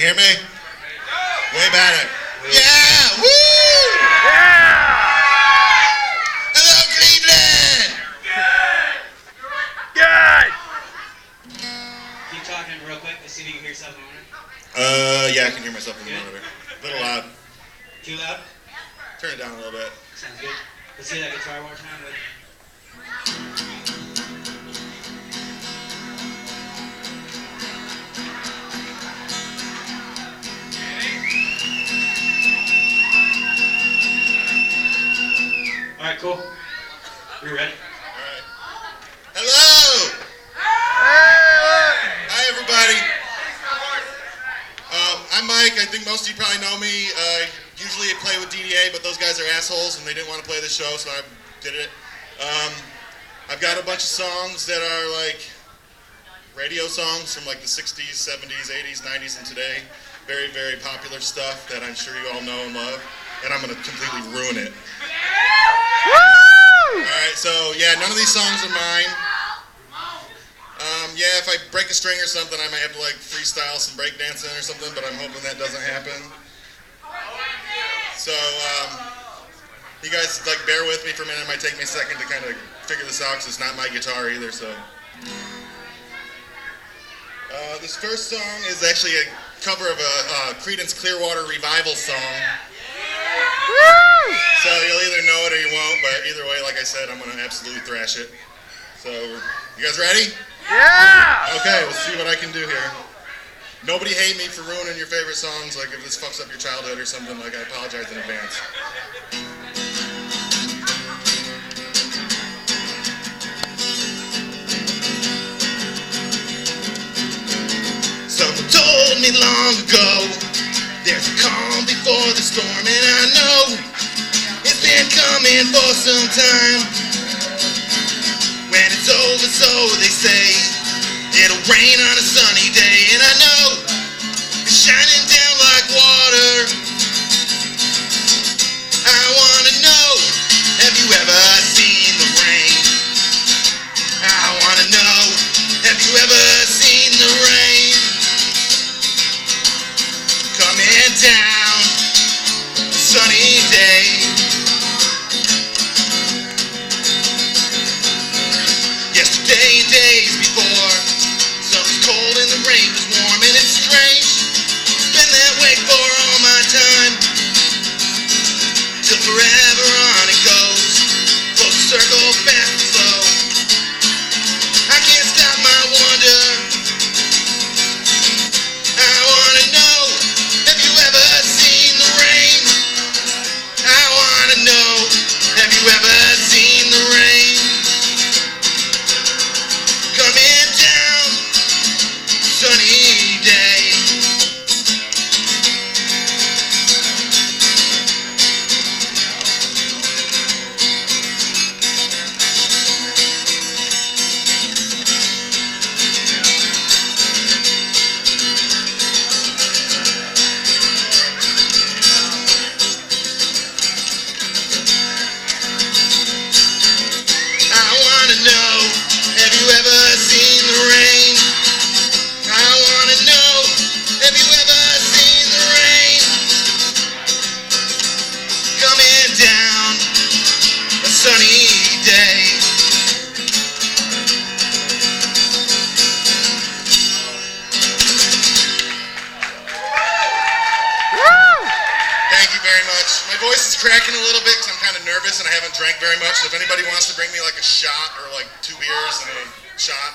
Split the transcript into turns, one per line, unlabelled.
hear me? Way better. Yeah! Woo!
Yeah!
Hello, Cleveland!
Good!
Keep talking real quick. Let's see if you can hear yourself in the monitor.
Yeah, I can hear myself in the monitor. A little loud.
Too loud?
Turn it down a little bit.
Sounds good. Let's hear that guitar one more time. All right, cool. We're ready.
All right. Hello! Hi, everybody. I'm Mike. I think most of you probably know me. Usually I play with DDA, but those guys are assholes, and they didn't want to play the show, so I did it. I've got a bunch of songs that are like radio songs from like the 60s, 70s, 80s, 90s, and today. Very, very popular stuff that I'm sure you all know and love, and I'm going to completely ruin it. Alright, so yeah, none of these songs are mine. Yeah, if I break a string or something, I might have to like freestyle some breakdancing or something, but I'm hoping that doesn't happen. So, you guys like bear with me for a minute. It might take me a second to kind of figure this out because it's not my guitar either, so. This first song is actually a cover of a Creedence Clearwater Revival song. So you'll either know it or you won't, but either way, like I said, I'm going to absolutely thrash it. So, you guys ready?
Yeah!
Okay, let's see what I can do here. Nobody hate me for ruining your favorite songs, like if this fucks up your childhood or something, like I apologize in advance. Someone told me long ago, there's a calm before the storm, and I know it's been coming for some time. When it's over, so they say, it'll rain on a sunny day, and I know it's shining down like water. I wanna know, have you ever seen the rain? I wanna know, have you ever seen the rain? Coming down a sunny day. Yesterday and days before, sun was cold and the rain was warm, and it's strange, it's been that way for all my time, till forever on it goes, full circle, fast and slow. I can't stop my wonder. I wanna know, have you ever seen the rain? I wanna know, have you ever seen the rain? Coming down, sunny day. I wanna know, have you ever seen the rain? I wanna know, have you ever seen the rain? Coming down a sunny day. Thank you very much. My voice is cracking a little bit because I'm kind of nervous and I haven't drank very much. So if anybody wants to bring me like a shot or like 2 beers and a shot,